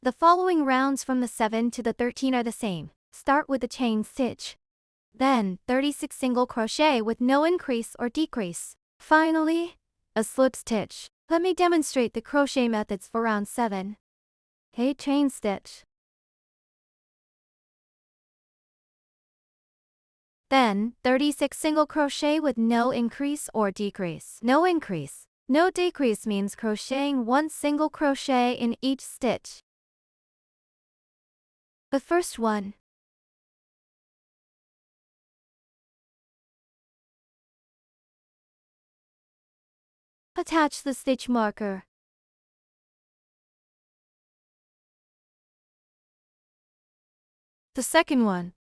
The following rounds from the 7 to the 13 are the same. Start with the chain stitch. Then, 36 single crochet with no increase or decrease. Finally, a slip stitch. Let me demonstrate the crochet methods for round 7. A chain stitch. Then, 36 single crochet with no increase or decrease. No increase. No decrease means crocheting one single crochet in each stitch. The first one. Attach the stitch marker. The second one.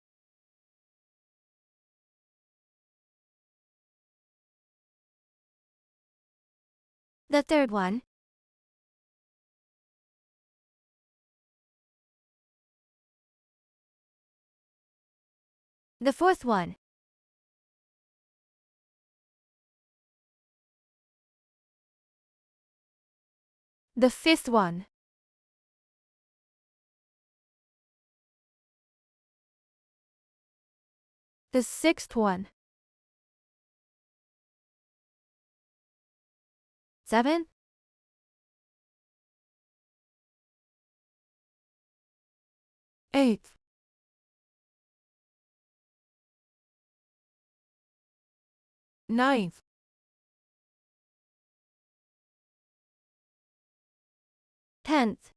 The third one. The fourth one. The fifth one. The sixth one. 7. 8. 9. 10th.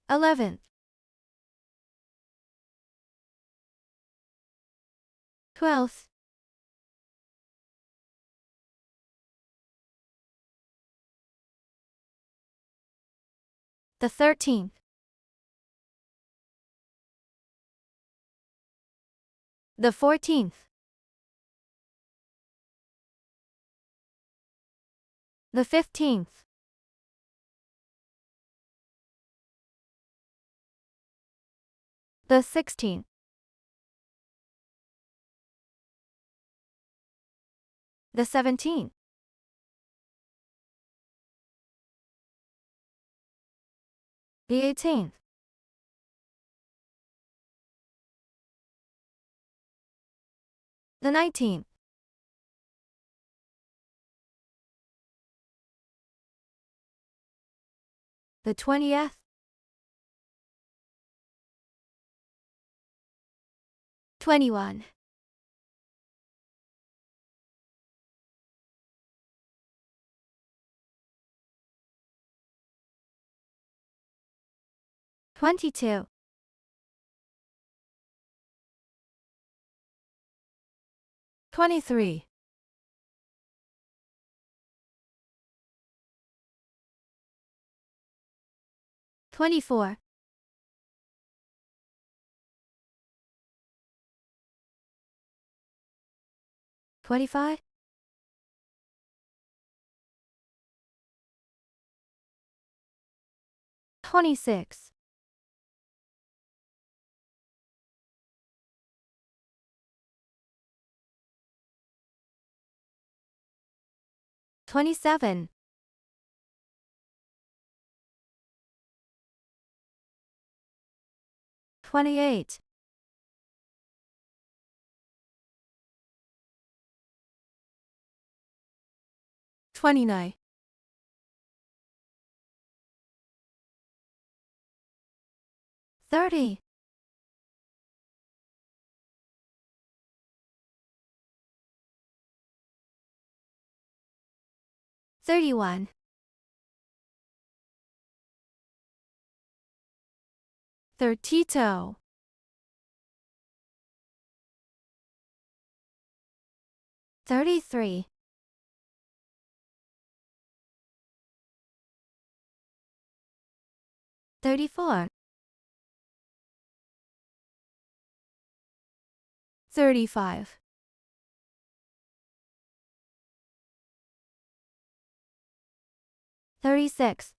11th. 12th. 13th. The 14th. The 15th. The 16th. The 17th. The 18th. The 19th. The 20th. 21. 22. 23. 24. 25. 26. 27. 28. 29. 30. 31. 32. 33. 34. 35. 36.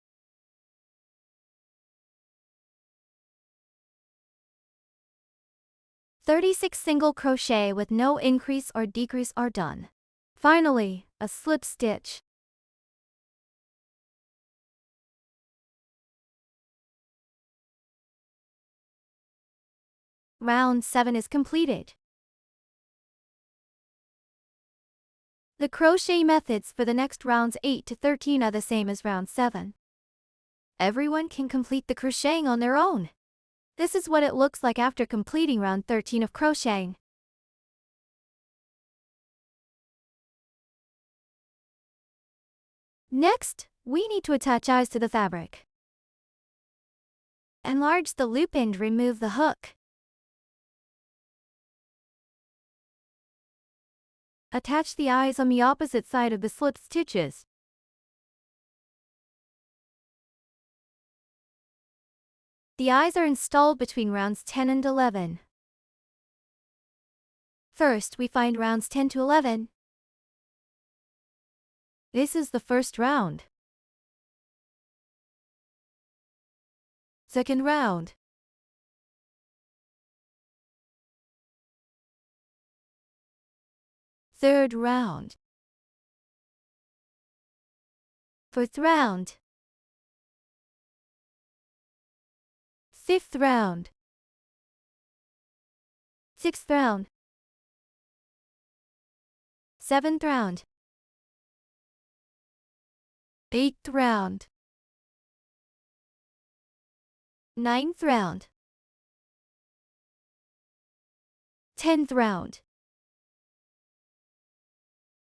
36 single crochet with no increase or decrease are done. Finally, a slip stitch. Round 7 is completed. The crochet methods for the next rounds 8 to 13 are the same as round 7. Everyone can complete the crocheting on their own. This is what it looks like after completing round 13 of crocheting. Next, we need to attach eyes to the fabric. Enlarge the loop and remove the hook. Attach the eyes on the opposite side of the slip stitches. The eyes are installed between rounds 10 and 11. First, we find rounds 10 to 11. This is the first round. Second round. Third round. Fourth round. Fifth round. Sixth round. Seventh round. Eighth round. Ninth round. 10th round.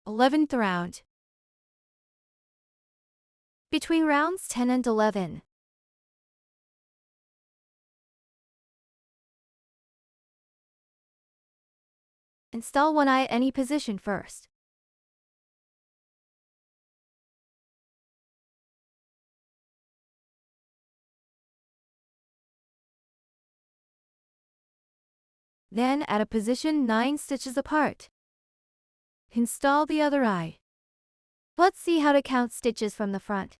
11th round. Between rounds 10 and 11. Install one eye at any position first. Then at a position 9 stitches apart. Install the other eye. Let's see how to count stitches from the front.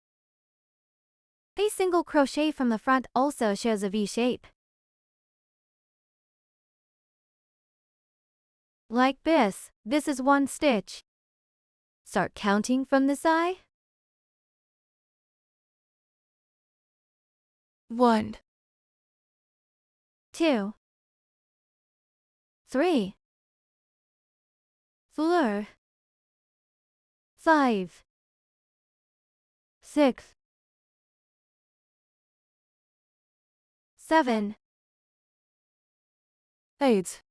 A single crochet from the front also shows a V shape. Like this is 1 stitch. Start counting from this eye. 1, 2, 3, 4, 5, 6, 7, 8,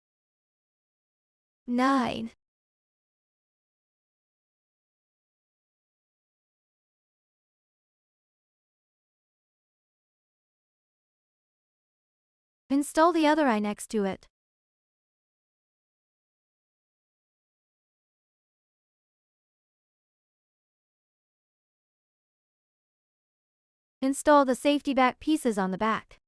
9. Install the other eye next to it. Install the safety back pieces on the back.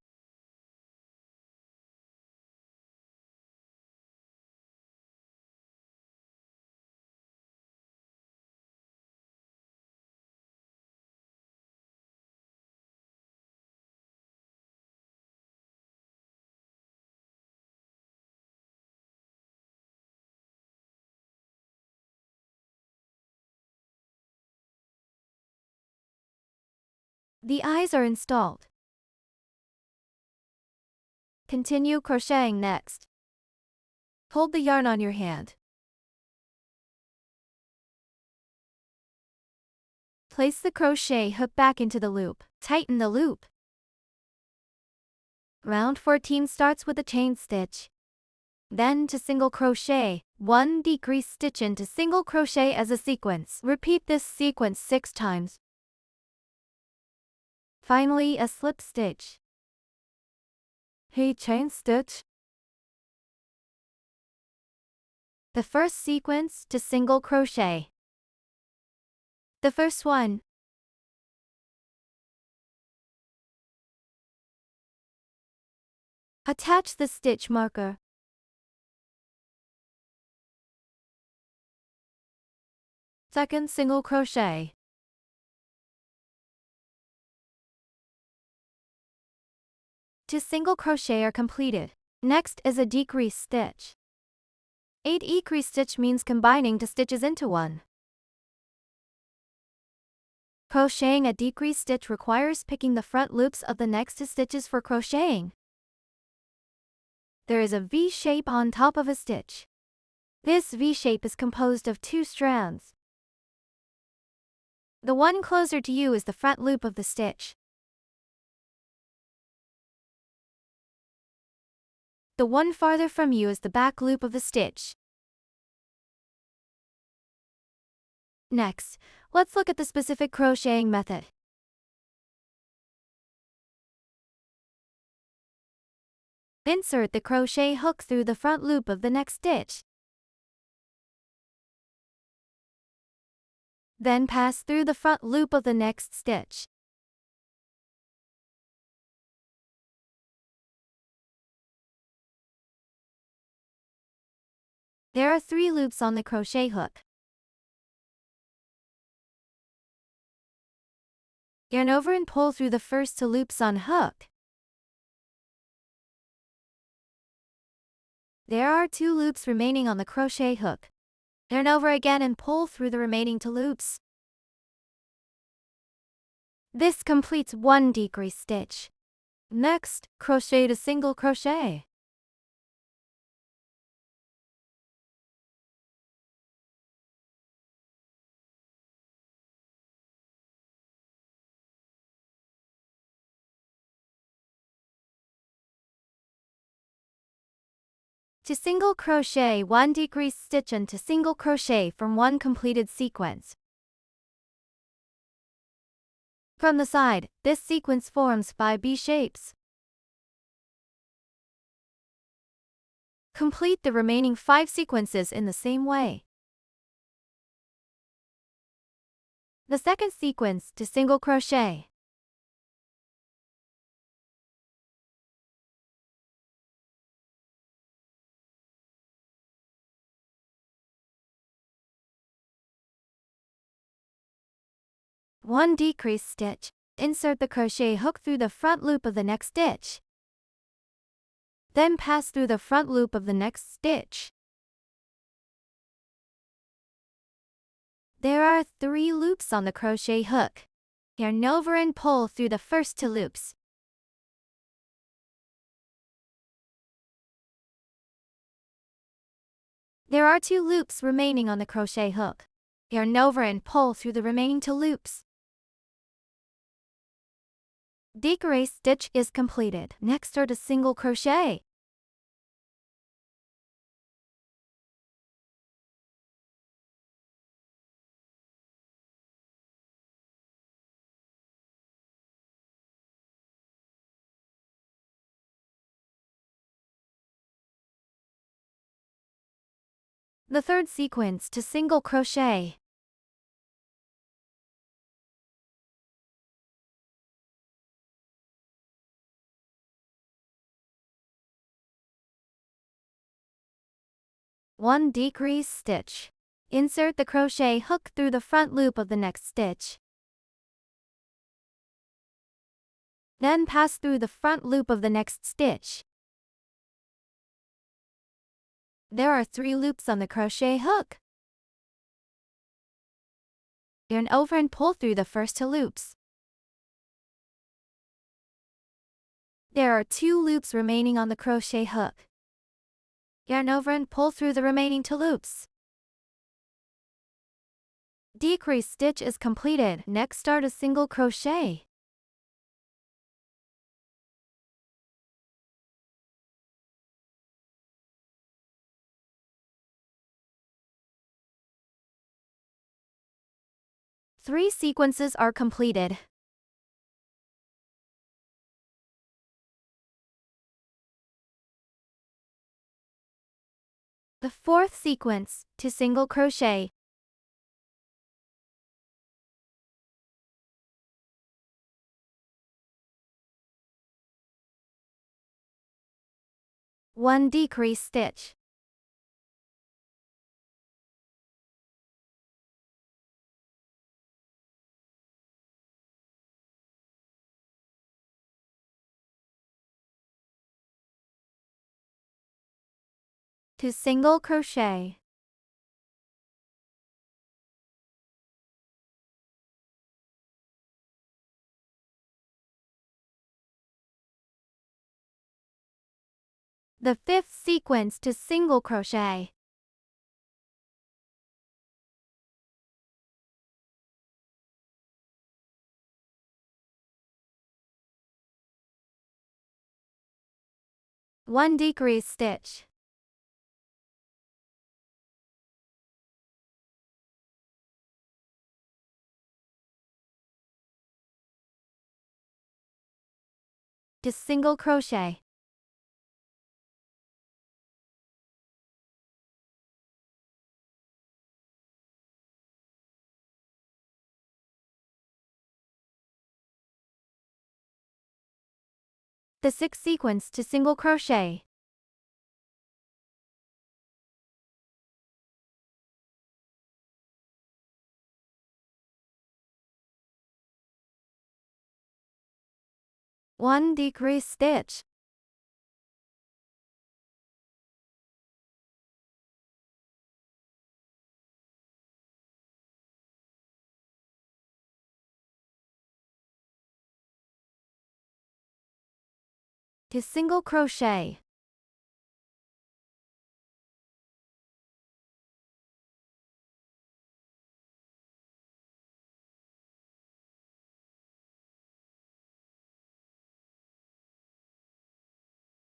The eyes are installed. Continue crocheting next. Hold the yarn on your hand. Place the crochet hook back into the loop. Tighten the loop. Round 14 starts with a chain stitch. Then to single crochet, 1 decrease stitch into single crochet as a sequence. Repeat this sequence 6 times. Finally, a slip stitch. A chain stitch. The first sequence to single crochet. The first one. Attach the stitch marker. Second single crochet. Two single crochet are completed. Next is a decrease stitch. 8 decrease stitch means combining 2 stitches into one. Crocheting a decrease stitch requires picking the front loops of the next 2 stitches for crocheting. there is a V shape on top of a stitch. This V shape is composed of 2 strands. The one closer to you is the front loop of the stitch. The one farther from you is the back loop of the stitch. Next, let's look at the specific crocheting method. Insert the crochet hook through the front loop of the next stitch. Then pass through the front loop of the next stitch. There are 3 loops on the crochet hook. Yarn over and pull through the first 2 loops on hook. There are 2 loops remaining on the crochet hook. Yarn over again and pull through the remaining 2 loops. This completes 1 decrease stitch. Next, crochet to single crochet. To single crochet 1 decrease stitch and to single crochet from 1 completed sequence. From the side, this sequence forms 5 V shapes. Complete the remaining 5 sequences in the same way. The second sequence to single crochet. One decrease stitch. Insert the crochet hook through the front loop of the next stitch. Then pass through the front loop of the next stitch. There are 3 loops on the crochet hook. Yarn over and pull through the first 2 loops. There are 2 loops remaining on the crochet hook. Yarn over and pull through the remaining 2 loops. Decrease stitch is completed. Next, start a single crochet. The third sequence to single crochet. One decrease stitch. Insert the crochet hook through the front loop of the next stitch. Then pass through the front loop of the next stitch. There are 3 loops on the crochet hook. Yarn over and pull through the first 2 loops. There are 2 loops remaining on the crochet hook. Yarn over and pull through the remaining 2 loops. Decrease stitch is completed. Next, start a single crochet. Three sequences are completed. The fourth sequence to single crochet. One decrease stitch. To single crochet. The fifth sequence to single crochet. One decrease stitch. To single crochet. The sixth sequence to single crochet. One decrease stitch. To single crochet.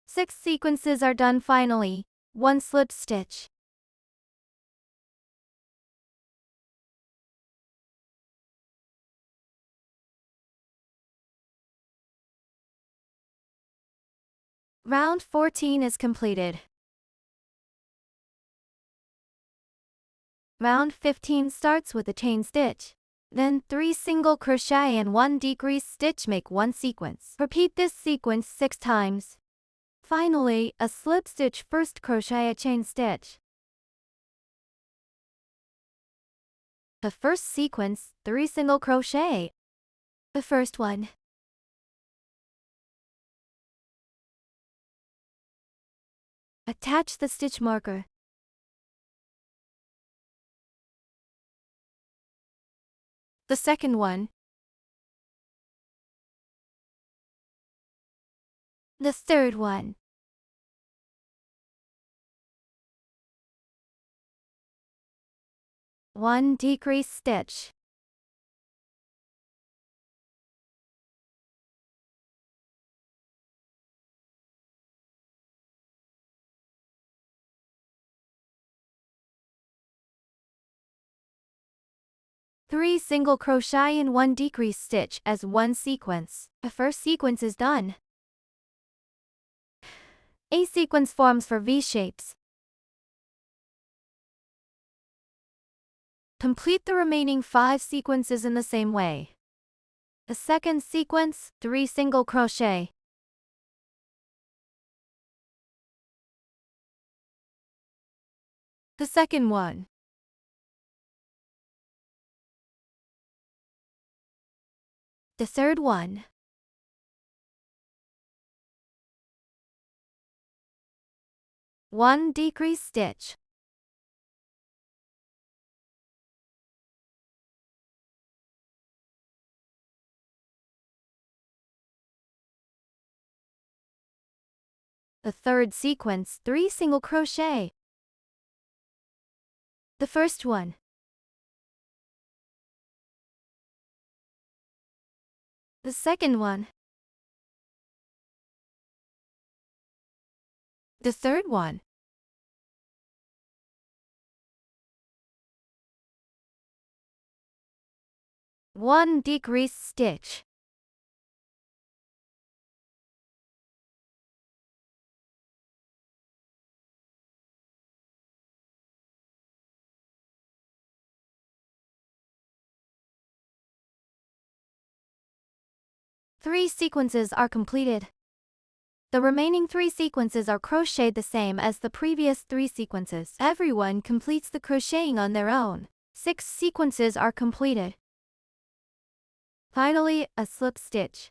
Six sequences are done finally. One slip stitch. Round 14 is completed. Round 15 starts with a chain stitch. Then 3 single crochet and 1 decrease stitch make one sequence. Repeat this sequence 6 times. Finally, a slip stitch, first crochet a chain stitch. The first sequence, 3 single crochet. The first one. Attach the stitch marker. The second one. The third one. One decrease stitch. Three single crochet and 1 decrease stitch as one sequence. The first sequence is done. A sequence forms for V-shapes. Complete the remaining 5 sequences in the same way. The second sequence, 3 single crochet. The second one. The third one. One decrease stitch. The third sequence, 3 single crochet. The first one. The second one. The third one. One decrease stitch. Three sequences are completed. The remaining 3 sequences are crocheted the same as the previous 3 sequences. Everyone completes the crocheting on their own. 6 sequences are completed. Finally, a slip stitch.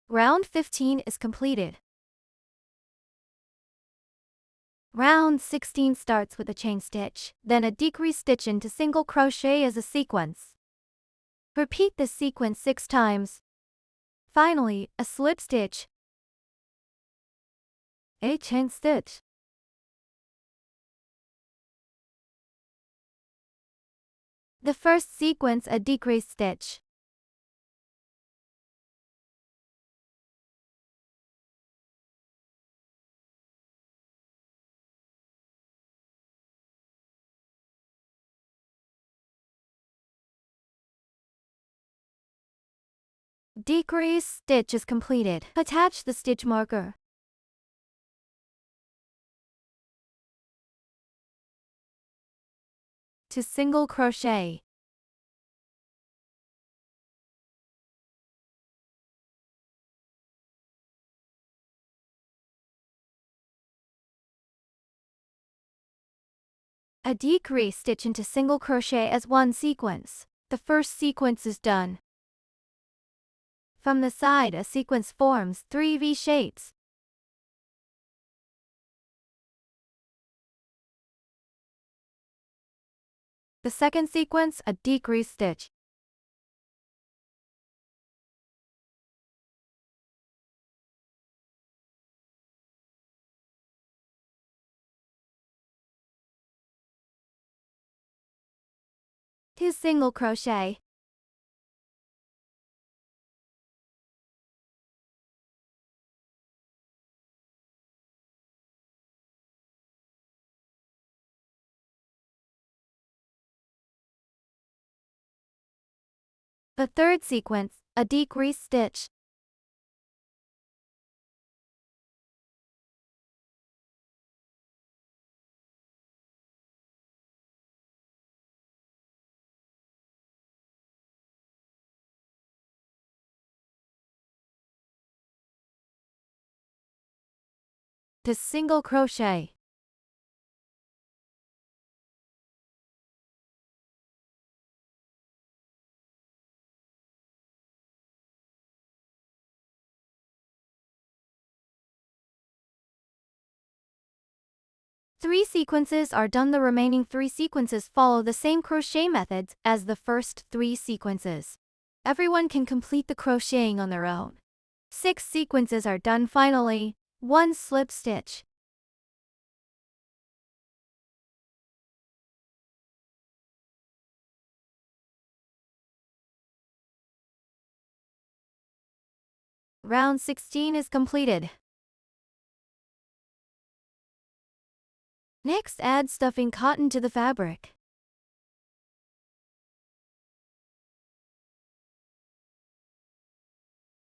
Round 15 is completed. Round 16 starts with a chain stitch, then a decrease stitch into single crochet as a sequence. Repeat this sequence 6 times. Finally, a slip stitch, a chain stitch. The first sequence, a decrease stitch. Decrease stitch is completed. Attach the stitch marker. To single crochet. A decrease stitch into single crochet as one sequence. The first sequence is done. From the side, a sequence forms 3 V shapes. The second sequence, a decrease stitch. To single crochet. The third sequence, a decrease stitch. To single crochet. Three sequences are done. The remaining 3 sequences follow the same crochet methods as the first 3 sequences. Everyone can complete the crocheting on their own. 6 sequences are done. Finally, 1 slip stitch. Round 16 is completed. Next, add stuffing cotton to the fabric.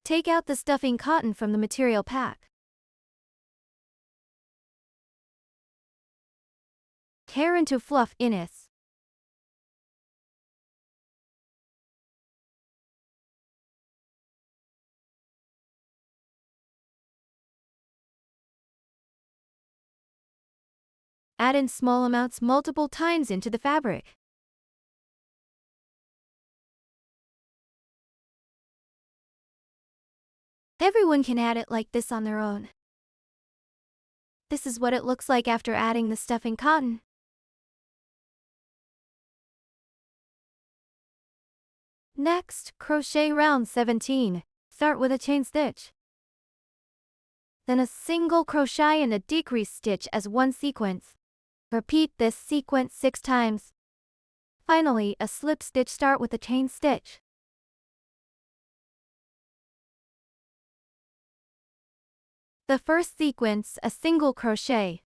Take out the stuffing cotton from the material pack. Tear into fluff innets. Add in small amounts multiple times into the fabric. Everyone can add it like this on their own. This is what it looks like after adding the stuffing cotton. Next, crochet round 17. Start with a chain stitch. Then a single crochet and a decrease stitch as one sequence. Repeat this sequence 6 times. Finally, a slip stitch. Start with a chain stitch. The first sequence, a single crochet.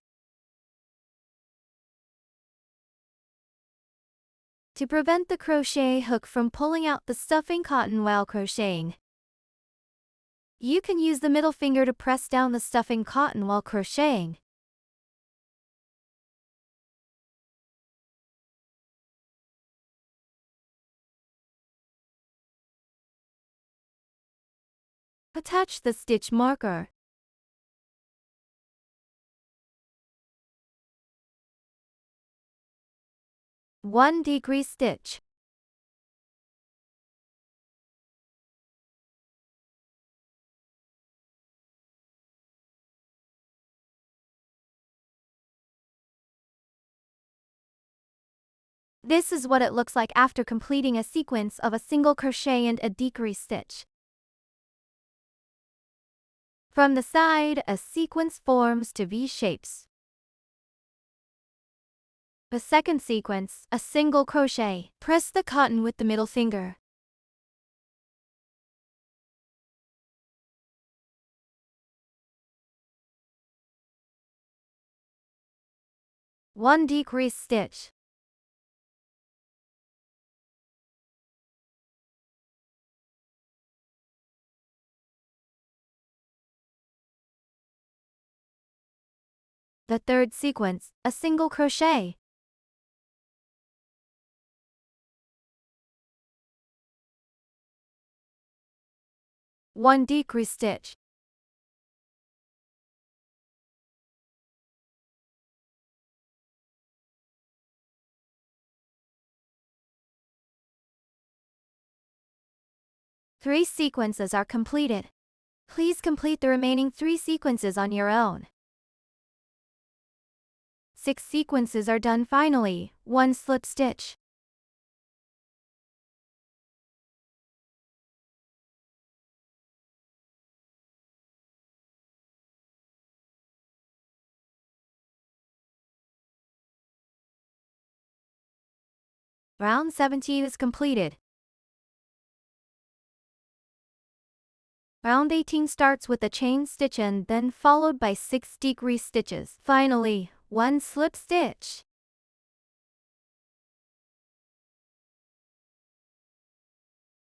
To prevent the crochet hook from pulling out the stuffing cotton while crocheting, you can use the middle finger to press down the stuffing cotton while crocheting. Attach the stitch marker. One decrease stitch. This is what it looks like after completing a sequence of a single crochet and a decrease stitch. From the side, a sequence forms to V shapes. The second sequence, a single crochet. Press the cotton with the middle finger. One decrease stitch. The third sequence, a single crochet. One decrease stitch. Three sequences are completed. Please complete the remaining 3 sequences on your own. 6 sequences are done finally, 1 slip stitch. Round 17 is completed. Round 18 starts with a chain stitch and then followed by 6 decrease stitches. Finally, 1 slip stitch.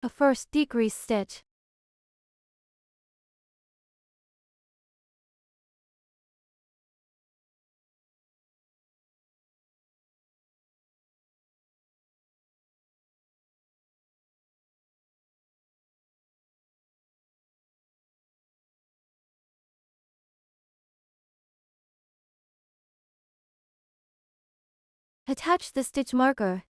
A first decrease stitch. Attach the stitch marker.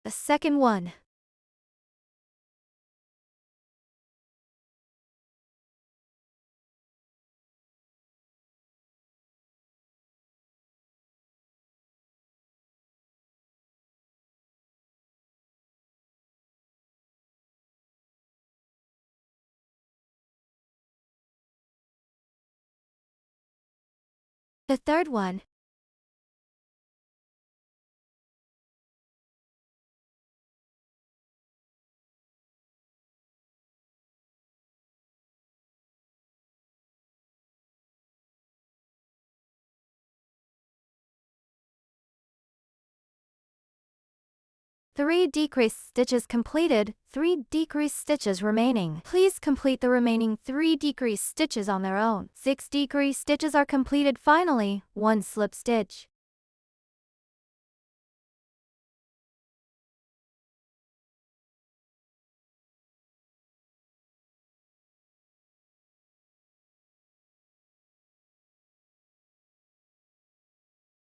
The second one. The third one. Three decrease stitches completed, 3 decrease stitches remaining. Please complete the remaining 3 decrease stitches on their own. 6 decrease stitches are completed finally, 1 slip stitch.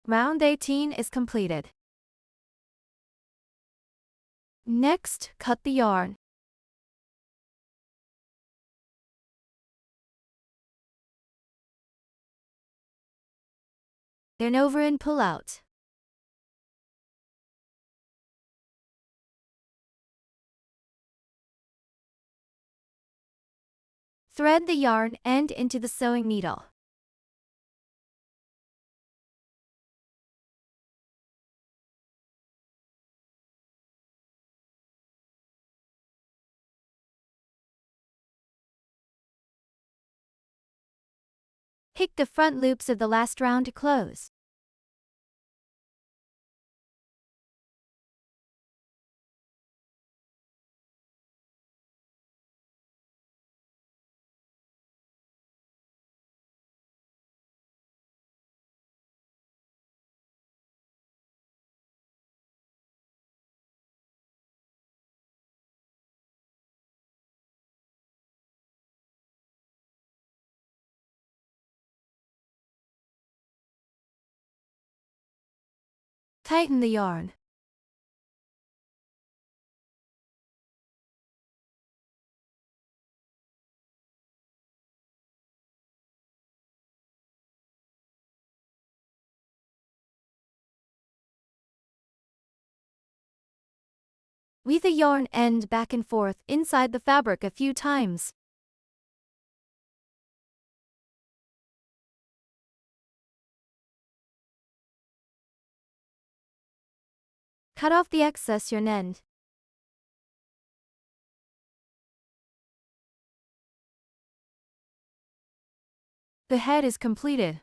Round 18 is completed. Next, cut the yarn. Turn over and pull out. Thread the yarn end into the sewing needle. Pick the front loops of the last round to close. Tighten the yarn. Weave the yarn end back and forth inside the fabric a few times. Cut off the excess yarn end. The head is completed.